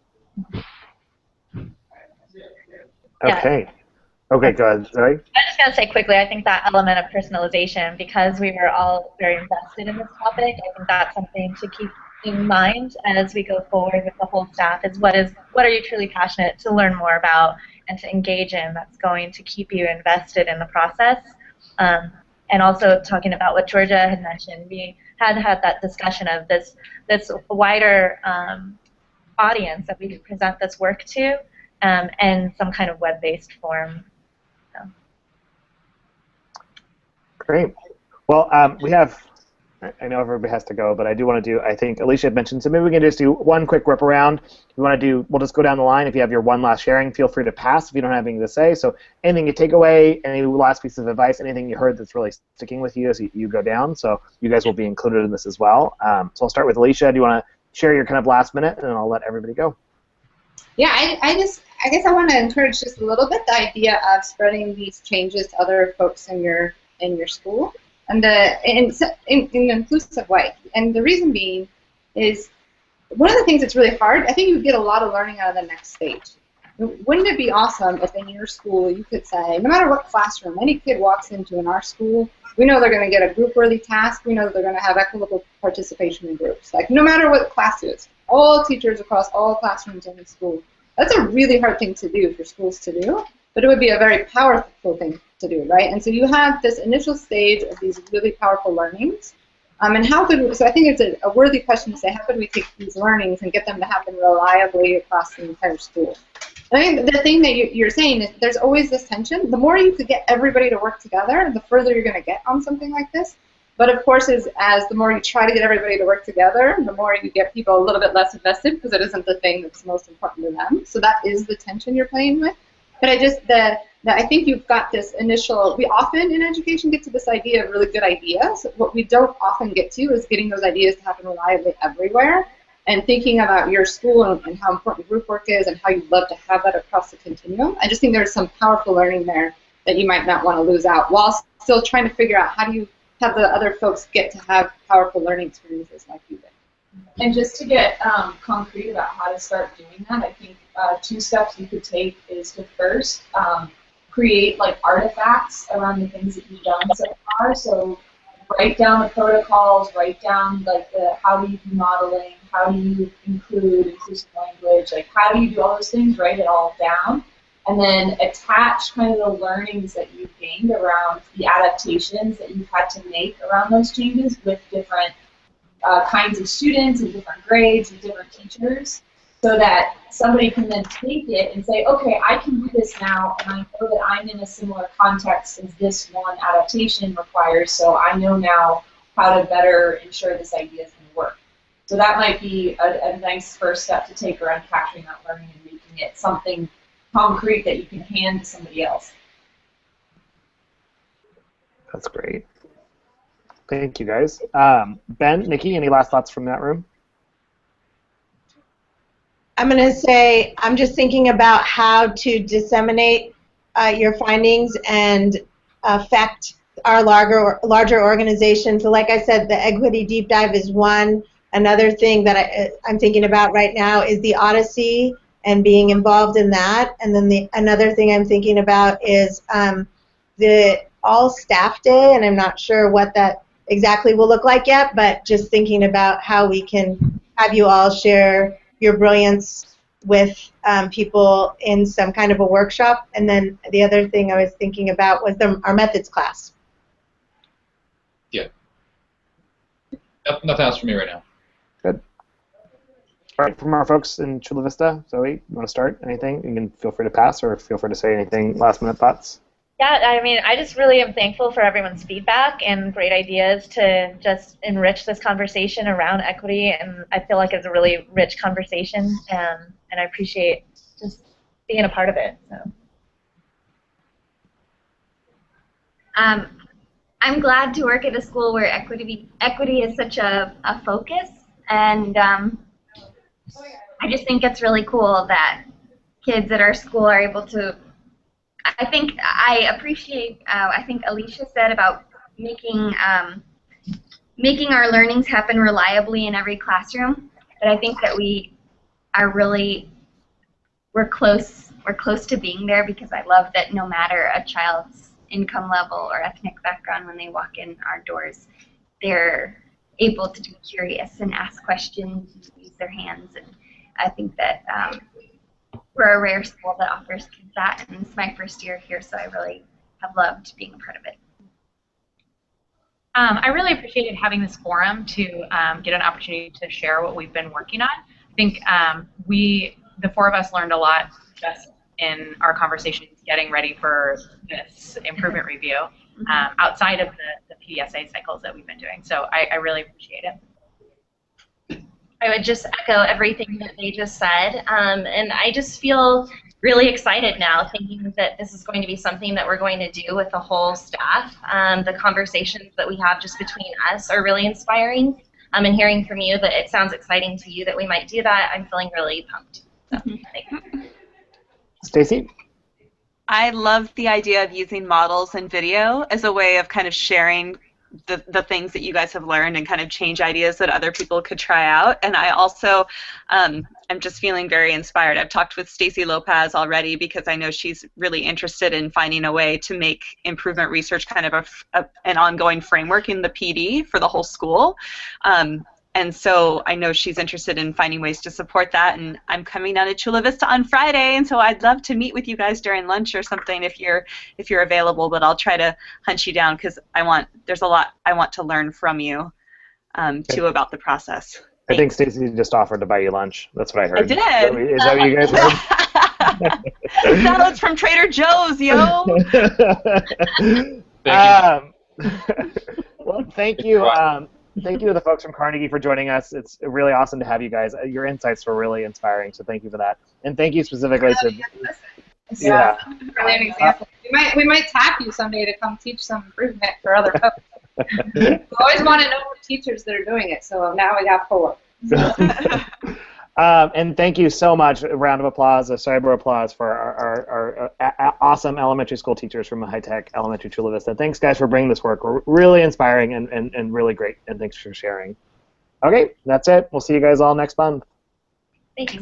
Okay. Okay, go ahead. Sorry. I'm just going to say quickly, I think that element of personalization, because we were all very invested in this topic, I think that's something to keep in mind as we go forward with the whole staff, is what are you truly passionate to learn more about and to engage in that's going to keep you invested in the process. And also talking about what Georgia had mentioned, we had that discussion of this wider audience that we could present this work to in some kind of web-based form. Great. Well, we have, I know everybody has to go, but I do want to do, I think Alicia had mentioned, so maybe we can just do one quick rip around. If you want to do, we'll just go down the line. If you have your one last sharing, feel free to pass if you don't have anything to say. So anything you take away, any last piece of advice, anything you heard that's really sticking with you as you go down. So you guys will be included in this as well. So I'll start with Alicia. Do you want to share your kind of last minute, and then I'll let everybody go. Yeah, I guess I want to encourage just a little bit the idea of spreading these changes to other folks in your school, and in an inclusive way. And the reason being is one of the things that's really hard. I think you get a lot of learning out of the next stage. Wouldn't it be awesome if in your school you could say, no matter what classroom any kid walks into in our school, we know they're going to get a group-worthy task. We know that they're going to have equitable participation in groups. Like, no matter what class it is, all teachers across all classrooms in the school. That's a really hard thing to do for schools to do, but it would be a very powerful thing to do, right? And so you have this initial stage of these really powerful learnings. And how could we, so I think it's a worthy question to say, how could we take these learnings and get them to happen reliably across the entire school? And I think the thing that you're saying is there's always this tension. The more you could get everybody to work together, the further you're going to get on something like this. But of course, as the more you try to get everybody to work together, the more you get people a little bit less invested because it isn't the thing that's most important to them. So that is the tension you're playing with. But I think you've got this initial, we often in education get to this idea of really good ideas. What we don't often get to is getting those ideas to happen reliably everywhere, and thinking about your school and how important group work is and how you'd love to have that across the continuum. I just think there's some powerful learning there that you might not want to lose out, while still trying to figure out how do you have the other folks get to have powerful learning experiences like you did. And just to get concrete about how to start doing that, I think 2 steps you could take is to first create like artifacts around the things that you've done so far. So write down the protocols, write down like how do you do modeling, how do you include inclusive language, like how do you do all those things, write it all down, and then attach kind of the learnings that you've gained around the adaptations that you've had to make around those changes with different kinds of students and different grades and different teachers, so that somebody can then take it and say, okay, I can do this now, and I know that I'm in a similar context as this one adaptation requires, so I know now how to better ensure this idea is going to work. So that might be a nice first step to take around capturing that learning and making it something concrete that you can hand to somebody else. That's great. Thank you, guys. Ben, Nikki, any last thoughts from that room? I'm going to say I'm just thinking about how to disseminate your findings and affect our larger organization. So like I said, the equity deep dive is one. Another thing that I'm thinking about right now is the Odyssey and being involved in that. And then another thing I'm thinking about is the all staff day, and I'm not sure what that exactly will look like yet, but just thinking about how we can have you all share your brilliance with people in some kind of a workshop. And then the other thing I was thinking about was our methods class. Yeah. Nothing else from me right now. Good. All right, from our folks in Chula Vista, Zoe, you want to start? Anything? You can feel free to pass or feel free to say anything, last minute thoughts. Yeah, I mean, I just really am thankful for everyone's feedback and great ideas to just enrich this conversation around equity, and I feel like it's a really rich conversation, and I appreciate just being a part of it. So. I'm glad to work at a school where equity is such a focus, and I just think it's really cool that kids at our school are able to. I think I appreciate. I think Alicia said about making our learnings happen reliably in every classroom. But I think that we're close to being there, because I love that no matter a child's income level or ethnic background, when they walk in our doors, they're able to be curious and ask questions and use their hands. And I think that we're a rare school that offers kids that, and it's my first year here, so I really have loved being a part of it. I really appreciated having this forum to get an opportunity to share what we've been working on. I think the 4 of us learned a lot just in our conversations getting ready for this improvement review, outside of the PDSA cycles that we've been doing. So I really appreciate it. I would just echo everything that they just said, and I just feel really excited now, thinking that this is going to be something that we're going to do with the whole staff. The conversations that we have just between us are really inspiring, and hearing from you that it sounds exciting to you that we might do that, I'm feeling really pumped. So, thank you. Stacy? I love the idea of using models and video as a way of kind of sharing the things that you guys have learned and kind of change ideas that other people could try out. And I also am just feeling very inspired. I've talked with Stacy Lopez already, because I know she's really interested in finding a way to make improvement research kind of an ongoing framework in the PD for the whole school. And so I know she's interested in finding ways to support that, and I'm coming down to Chula Vista on Friday, and so I'd love to meet with you guys during lunch or something if you're available, but I'll try to hunt you down, because there's a lot I want to learn from you too about the process. I think Stacy just offered to buy you lunch. That's what I heard. I did. Is that what you guys heard? Salads from Trader Joe's, yo. Well, thank you. Thank you to the folks from Carnegie for joining us. It's really awesome to have you guys. Your insights were really inspiring, so thank you for that. And thank you specifically to Yeah. Really an example. We might tap you someday to come teach some improvement for other folks. We always want to know more teachers that are doing it, so now we got 4. And thank you so much. A round of applause, a cyber applause for our awesome elementary school teachers from high-tech elementary Chula Vista. Thanks, guys, for bringing this work. Really inspiring and really great, and thanks for sharing. Okay, that's it. We'll see you guys all next month. Thanks.